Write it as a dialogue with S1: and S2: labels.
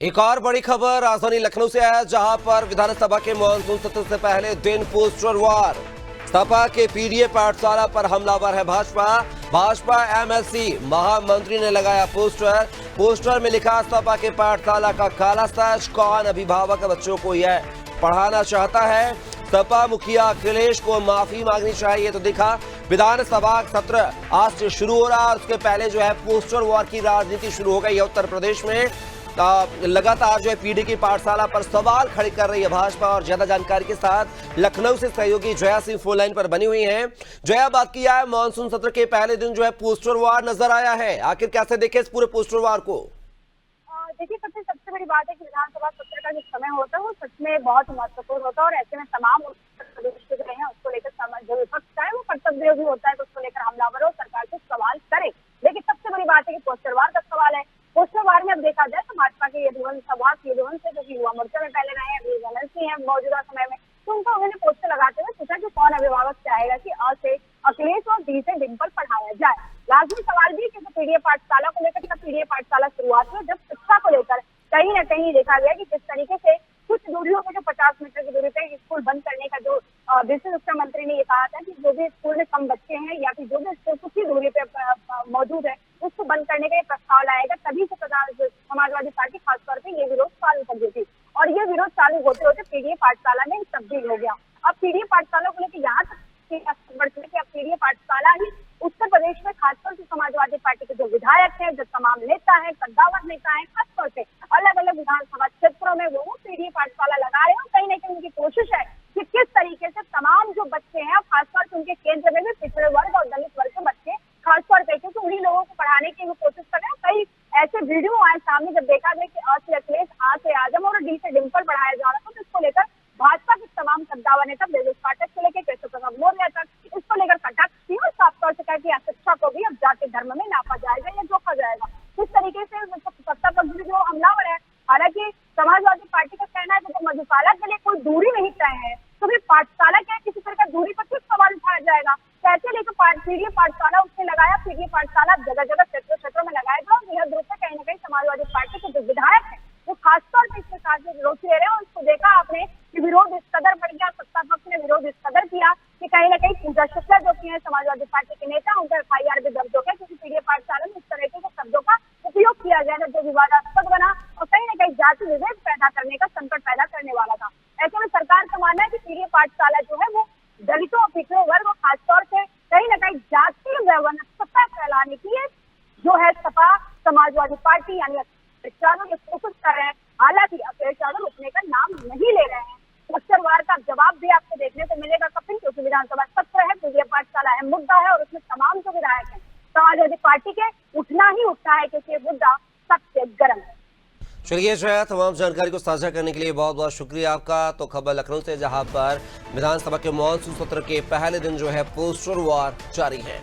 S1: एक और बड़ी खबर राजधानी लखनऊ से है, जहां पर विधानसभा के मानसून सत्र से पहले दिन पोस्टर वार। सपा के पीडीए पाठशाला पर हमलावर है भाजपा एमएलसी महामंत्री ने लगाया पोस्टर में लिखा, सपा के पाठशाला का काला सच, कौन अभिभावक बच्चों को यह पढ़ाना चाहता है, सपा मुखिया अखिलेश को माफी मांगनी चाहिए। तो दिखा विधानसभा सत्र आज से शुरू हो रहा है, उसके पहले जो है पोस्टर वॉर की राजनीति शुरू हो गई है। उत्तर प्रदेश में लगातार जो है पीडी की पाठशाला पर सवाल खड़े कर रही है भाजपा। और ज्यादा जानकारी के साथ लखनऊ से सहयोगी जया सिंह फोन लाइन पर बनी हुई हैं। जया, बात किया है मानसून सत्र के पहले दिन जो है पोस्टर वार नजर आया है, आखिर कैसे देखे इस पूरे पोस्टर वार को?
S2: देखिए, सबसे बड़ी बात है कि विधानसभा सत्र का जो समय होता है वो सच में बहुत महत्वपूर्ण होता है और ऐसे में तमाम उत्तर प्रदेश के जो है उसको लेकर जो विपक्ष है वो कर्तव्य भी होता है तो उसको लेकर हमलावर हो, सरकार से सवाल करे। लेकिन सबसे बड़ी बात है कि पोस्टरवार का सवाल है। पोस्टरवार में अब देखा जाए तो भाजपा के यदुवंश से जो कि युवा मोर्चा में पहले रहे हैं, अभी एमएलसी है मौजूदा समय में, तो उनको उन्होंने पोस्टर लगाते हुए सोचा कि कौन अभिभावक चाहेगा कि अ से अखिलेश और डी से डिम्पल पढ़ाया जाए। लाजमी सवाल भी कि पीडीए पाठशाला को लेकर, पीडीए पाठशाला शुरुआत में जब शिक्षा को लेकर कहीं न कहीं देखा गया कि किस तरीके से कुछ दूरियों पे जो 50 मीटर की दूरी पे स्कूल बंद करने का जो विशेष शिक्षा मंत्री ने ये कहा था कि जो भी स्कूल में कम बच्चे हैं या फिर जो भी स्कूल कुछ ही दूरी पे मौजूद है उसको बंद करने का ये प्रस्ताव लाएगा। तभी से समाजवादी पार्टी खासतौर पर ये विरोध चालू कर दी थी और ये विरोध चालू होते होते पीडीए पाठशाला में तब्दील हो गया। अब पीडीए पाठशाला को लेकर यहाँ तक कि अब पीडीए पाठशाला ही उत्तर प्रदेश में खासतौर से समाजवादी पार्टी के जो विधायक हैं, जो तमाम नेता हैं, कद्दावर नेता हैं, खासतौर से अलग अलग विधानसभा क्षेत्रों में वो पीडीए पाठशाला लगा रहे हैं। और कहीं ना कहीं उनकी कोशिश है कि किस तरीके से तमाम जो बच्चे हैं, खासतौर से उनके केंद्र में भी पिछड़े वर्ग और दलित वर्ग के बच्चे खासतौर पर, क्योंकि उन्हीं लोगों को पढ़ाने की वो कोशिश कर रहे हैं। कई ऐसे वीडियो आए सामने जब देखा गया कि अ से अखिलेश, आ से आजम और डी से डिम्पल पढ़ाया जा रहा था, तो इसको लेकर भाजपा के तमाम कद्दावर नेता ब्रजेश पाठक से लेकर केशव प्रसाद मौर्य तक इसको लेकर कटाक्ष की और साफ तौर से कहा कि शिक्षा को भी अब जाति धर्म में नापा जाएगा या जोखा जाएगा। इस तरीके से सत्ता पक्ष भी जो हमलावर है, हालांकि समाजवादी पार्टी का कहना है कि जब मधुशाला के लिए कोई दूरी नहीं तय है तो फिर पाठशाला क्या किसी तरह का दूरी पर किस सवाल उठाया जाएगा? कैसे लेकर पीडीए पाठशाला उसने लगाया, पीडीए पाठशाला जगह जगह क्षेत्रों में लगाया गया और बेहद रूप से कहीं ना कहीं समाजवादी पार्टी के जो विधायक है वो खासतौर पर इसके साथ विरोध ले रहे हैं। और इसको देखा आपने कि विरोध इस कदर बढ़ गया, सत्ता पक्ष ने विरोध इस कदर किया कि कहीं ना कहीं पूजा शुक्ला जो की है समाजवादी पार्टी के नेता, उनका एफआईआर भी दर्ज हो गया क्योंकि पीडीए पाठशाला में इस तरह के शब्दों का उपयोग किया गया था जो विवादास्पद बना और कहीं ना कहीं जाति विभेद पैदा करने का संकट पैदा करने वाला था। ऐसे में सरकार का मानना है कि पीडीए पाठशाला जो है वो दलितों और पिछड़े वर्ग और खासतौर से कहीं ना कहीं जातीय वैवनस्यता फैलाने की जो है सपा समाजवादी पार्टी यानी अखिलेश यादव ये कोशिश कर रहे हैं। हालांकि अखिलेश यादव रुकने का नाम नहीं ले रहे हैं। पोस्टरवार का जवाब भी आपको देखने को मिलेगा कपिल, क्योंकि विधानसभा सत्र है, पीडीए पाठशाला अहम मुद्दा है और उसमें तमाम जो विधायक हैं समाजवादी पार्टी के उठना ही उठना है क्योंकि ये मुद्दा सबसे गर्म है।
S1: चलिए जया, तमाम जानकारी को साझा करने के लिए बहुत बहुत शुक्रिया आपका। तो खबर लखनऊ से, जहां पर विधानसभा के मानसून सत्र के पहले दिन जो है पोस्टर वार जारी है।